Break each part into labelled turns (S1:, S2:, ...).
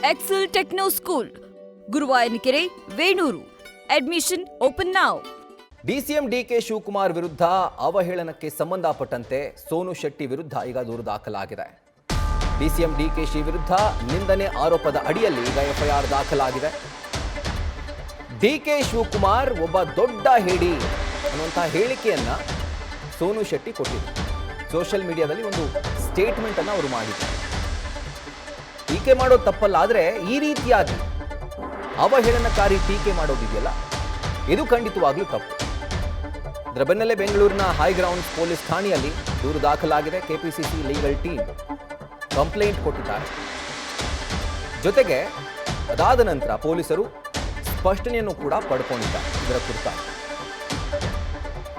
S1: Excel Techno School, Guruvayanakere, Venur. Admission open now.
S2: DCM DK Shivakumar ವಿರುದ್ಧ ಅವಹೇಳನಕ್ಕೆ ಸಂಬಂಧಪಟ್ಟಂತೆ ಸೋನು ಶೆಟ್ಟಿ ವಿರುದ್ಧ ಈಗ ದೂರು ದಾಖಲಾಗಿದೆ. ಡಿಸಿಎಂ ಡಿಕೆಶಿ ವಿರುದ್ಧ ನಿಂದನೆ ಆರೋಪದ ಅಡಿಯಲ್ಲಿ ಈಗ ಎಫ್ಐಆರ್ ದಾಖಲಾಗಿದೆ. ಡಿಕೆ ಶಿವಕುಮಾರ್ ಒಬ್ಬ ದೊಡ್ಡ ಹೇಡಿ ಅನ್ನುವಂತಹ ಹೇಳಿಕೆಯನ್ನ ಸೋನು ಶೆಟ್ಟಿ ಕೊಟ್ಟಿದ್ದಾರೆ. ಸೋಷಿಯಲ್ ಮೀಡಿಯಾದಲ್ಲಿ ಒಂದು ಸ್ಟೇಟ್ಮೆಂಟ್ ಅನ್ನು ಅವರು ಮಾಡಿದ್ದಾರೆ. ಟೀಕೆ ಮಾಡೋದು ತಪ್ಪಲ್ಲ, ಆದರೆ ಈ ರೀತಿಯಾಗಿ ಅವಹೇಳನಕಾರಿ ಟೀಕೆ ಮಾಡೋದಿದೆಯಲ್ಲ, ಇದು ಖಂಡಿತವಾಗ್ಲೂ ತಪ್ಪು. ಇದರ ಬೆನ್ನಲ್ಲೇ ಬೆಂಗಳೂರಿನ ಹೈಗ್ರೌಂಡ್ಸ್ ಪೊಲೀಸ್ ಠಾಣೆಯಲ್ಲಿ ದೂರು ದಾಖಲಾಗಿದೆ. ಕೆಪಿಸಿಸಿ ಲೀಗಲ್ ಟೀಮ್ ಕಂಪ್ಲೇಂಟ್ ಕೊಟ್ಟಿದ್ದಾರೆ. ಜೊತೆಗೆ ಅದಾದ ನಂತರ ಪೊಲೀಸರು ಸ್ಪಷ್ಟನೆಯನ್ನು ಕೂಡ ಪಡ್ಕೊಂಡಿದ್ದಾರೆ ಇದರ ಕುರಿತಾಗಿ.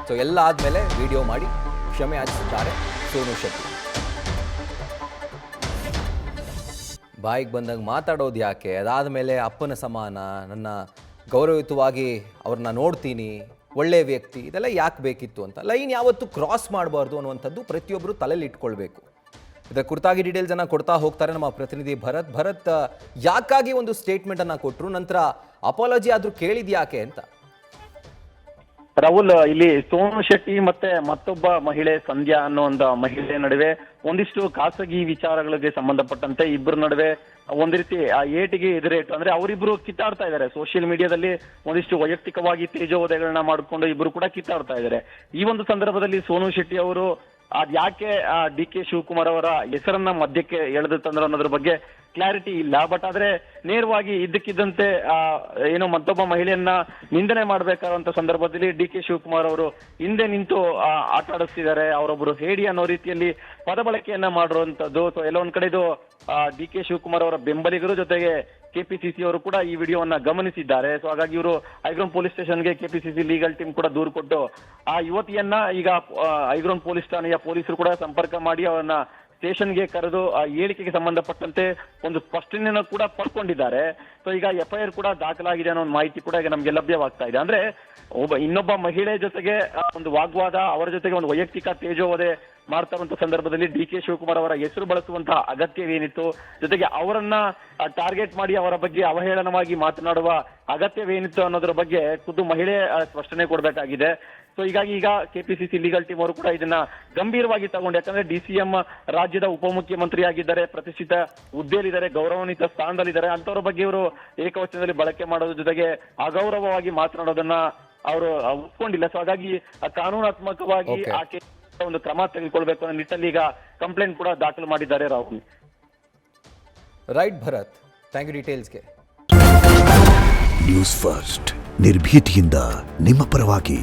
S2: ಸೊ ಎಲ್ಲ ಆದ್ಮೇಲೆ ವಿಡಿಯೋ ಮಾಡಿ ಕ್ಷಮೆ ಯಾಚಿಸಿದ್ದಾರೆ ಸೋನು ಶೆಟ್ಟಿ. ಬಾಯಿಗೆ ಬಂದಾಗ ಮಾತಾಡೋದು ಯಾಕೆ, ಅದಾದ ಮೇಲೆ ಅಪ್ಪನ ಸಮಾನ, ನನ್ನ ಗೌರವಯುತವಾಗಿ ಅವ್ರನ್ನ ನೋಡ್ತೀನಿ, ಒಳ್ಳೆಯ ವ್ಯಕ್ತಿ, ಇದೆಲ್ಲ ಯಾಕೆ ಬೇಕಿತ್ತು ಅಂತ ಲೈನ್ ಯಾವತ್ತೂ ಕ್ರಾಸ್ ಮಾಡಬಾರ್ದು ಅನ್ನುವಂಥದ್ದು ಪ್ರತಿಯೊಬ್ಬರು ತಲೆಯಲ್ಲಿ ಇಟ್ಕೊಳ್ಬೇಕು. ಇದರ ಕುರಿತಾಗಿ ಡೀಟೇಲ್ಸ್ ಅನ್ನು ಕೊಡ್ತಾ ಹೋಗ್ತಾರೆ ನಮ್ಮ ಪ್ರತಿನಿಧಿ ಭರತ್. ಯಾಕಾಗಿ ಒಂದು ಸ್ಟೇಟ್ಮೆಂಟ್ ಅನ್ನ ಕೊಟ್ಟರು, ನಂತರ ಅಪಾಲಜಿ ಆದ್ರೂ ಕೇಳಿದ್ಯಾಕೆ ಅಂತ?
S3: ರಾಹುಲ್, ಇಲ್ಲಿ ಸೋನು ಶೆಟ್ಟಿ ಮತ್ತೆ ಮತ್ತೊಬ್ಬ ಮಹಿಳೆ ಸಂಧ್ಯಾ ಅನ್ನೋ ಒಂದು ಮಹಿಳೆ ನಡುವೆ ಒಂದಿಷ್ಟು ಖಾಸಗಿ ವಿಚಾರಗಳಿಗೆ ಸಂಬಂಧಪಟ್ಟಂತೆ ಇಬ್ಬರ ನಡುವೆ ಒಂದ್ ರೀತಿ ಆ ಏಟಿಗೆ ಎದುರೇಟು. ಅಂದ್ರೆ ಅವರಿಬ್ರು ಕಿತ್ತಾಡ್ತಾ ಇದ್ದಾರೆ. ಸೋಷಿಯಲ್ ಮೀಡಿಯಾದಲ್ಲಿ ಒಂದಿಷ್ಟು ವೈಯಕ್ತಿಕವಾಗಿ ತೇಜೋವಧೆಗಳನ್ನ ಮಾಡಿಕೊಂಡು ಇಬ್ರು ಕೂಡ ಕಿತ್ತಾಡ್ತಾ ಇದ್ದಾರೆ. ಈ ಒಂದು ಸಂದರ್ಭದಲ್ಲಿ ಸೋನು ಶೆಟ್ಟಿ ಅವರು ಯಾಕೆ ಡಿ ಕೆ ಶಿವಕುಮಾರ್ ಅವರ ಹೆಸರನ್ನ ಮಧ್ಯಕ್ಕೆ ಎಳೆದು ತಂದ್ರು ಅನ್ನೋದ್ರ ಬಗ್ಗೆ ಕ್ಲಾರಿಟಿ ಇಲ್ಲ. ಬಟ್ ಆದ್ರೆ ನೇರವಾಗಿ ಇದ್ದಕ್ಕಿದ್ದಂತೆ ಏನೋ ಮತ್ತೊಬ್ಬ ಮಹಿಳೆಯನ್ನ ನಿಂದನೆ ಮಾಡ್ಬೇಕಾದಂತ ಸಂದರ್ಭದಲ್ಲಿ ಡಿ ಕೆ ಶಿವಕುಮಾರ್ ಅವರು ಹಿಂದೆ ನಿಂತು ಆಟ ಆಡಿಸ್ತಿದ್ದಾರೆ, ಅವರೊಬ್ರು ಹೇಡಿ ಅನ್ನೋ ರೀತಿಯಲ್ಲಿ ಪದ ಬಳಕೆಯನ್ನ ಮಾಡಿರುವಂತದ್ದು. ಸೊ ಎಲ್ಲ ಒಂದ್ ಕಡೆ ಇದು ಡಿ ಕೆ ಶಿವಕುಮಾರ್ ಅವರ ಬೆಂಬಲಿಗರು ಜೊತೆಗೆ ಕೆಪಿಸಿಸಿ ಅವರು ಕೂಡ ಈ ವಿಡಿಯೋವನ್ನ ಗಮನಿಸಿದ್ದಾರೆ. ಸೊ ಹಾಗಾಗಿ ಇವರು ಹೈಗ್ರೌಂಡ್ ಪೊಲೀಸ್ ಸ್ಟೇಷನ್ಗೆ ಕೆಪಿಸಿಸಿ ಲೀಗಲ್ ಟೀಮ್ ಕೂಡ ದೂರು ಕೊಟ್ಟು ಆ ಯುವತಿಯನ್ನ ಈಗ ಹೈಗ್ರೌಂಡ್ ಪೊಲೀಸ್ ಠಾಣೆಯ ಪೊಲೀಸರು ಕೂಡ ಸಂಪರ್ಕ ಮಾಡಿ ಅವರನ್ನ ಸ್ಟೇಷನ್ಗೆ ಕರೆದು ಆ ಹೇಳಿಕೆಗೆ ಸಂಬಂಧಪಟ್ಟಂತೆ ಒಂದು ಸ್ಪಷ್ಟನೆಯನ್ನು ಕೂಡ ಪಡ್ಕೊಂಡಿದ್ದಾರೆ. ಸೊ ಈಗ ಎಫ್ಐಆರ್ ಕೂಡ ದಾಖಲಾಗಿದೆ ಅನ್ನೋ ಒಂದು ಮಾಹಿತಿ ಕೂಡ ಈಗ ನಮ್ಗೆ ಲಭ್ಯವಾಗ್ತಾ ಇದೆ. ಅಂದ್ರೆ ಇನ್ನೊಬ್ಬ ಮಹಿಳೆ ಜೊತೆಗೆ ಒಂದು ವಾಗ್ವಾದ, ಅವರ ಜೊತೆಗೆ ಒಂದು ವೈಯಕ್ತಿಕ ತೇಜೋವಧೆ ಮಾಡ್ತಾ ಇರುವಂತ ಸಂದರ್ಭದಲ್ಲಿ ಡಿ ಕೆ ಶಿವಕುಮಾರ್ ಅವರ ಹೆಸರು ಬಳಸುವಂತಹ ಅಗತ್ಯವೇನಿತ್ತು, ಜೊತೆಗೆ ಅವರನ್ನ ಟಾರ್ಗೆಟ್ ಮಾಡಿ ಅವರ ಬಗ್ಗೆ ಅವಹೇಳನವಾಗಿ ಮಾತನಾಡುವ ಅಗತ್ಯವೇನಿತ್ತು ಅನ್ನೋದ್ರ ಬಗ್ಗೆ ಖುದ್ದು ಮಹಿಳೆ ಸ್ಪಷ್ಟನೆ ಕೊಡಬೇಕಾಗಿದೆ. ಸೊ ಹೀಗಾಗಿ ಈಗ ಕೆಪಿಸಿಸಿ ಲೀಗಲ್ ಟೀಮ್ ಅವರು ಕೂಡ ಇದನ್ನ ಗಂಭೀರವಾಗಿ ತಗೊಂಡು, ಯಾಕಂದ್ರೆ ಡಿಸಿಎಂ ರಾಜ್ಯದ ಉಪಮುಖ್ಯಮಂತ್ರಿ ಆಗಿದ್ದಾರೆ, ಪ್ರತಿಷ್ಠಿತ ಹುದ್ದೆಯಲ್ಲಿದ್ದಾರೆ, ಗೌರವಾನ್ವಿತ ಸ್ಥಾನದಲ್ಲಿದ್ದಾರೆ. ಅಂತವರ ಬಗ್ಗೆ ಇವರು ಏಕವಚನದಲ್ಲಿ ಬಳಕೆ ಮಾಡೋದ್ರ ಜೊತೆಗೆ ಅಗೌರವವಾಗಿ ಮಾತನಾಡೋದನ್ನ ಅವರು ಒಪ್ಕೊಂಡಿಲ್ಲ. ಸೊ ಹಾಗಾಗಿ ಕಾನೂನಾತ್ಮಕವಾಗಿ ಆಕೆ ಒಂದು ಕ್ರಮ ತೆಗೆದುಕೊಳ್ಬೇಕು ಅನ್ನೋ ನಿಟ್ಟಲ್ಲಿ ಈಗ ಕಂಪ್ಲೇಂಟ್ ಕೂಡ ದಾಖಲು ಮಾಡಿದ್ದಾರೆ. Rahul,
S2: right Bharat, thank you ಡೀಟೇಲ್ಸ್ಗೆ.
S4: ನ್ಯೂಸ್ ಫಸ್ಟ್, ನಿರ್ಭೀತಿಯಿಂದ ನಿಮ್ಮ ಪರವಾಗಿ.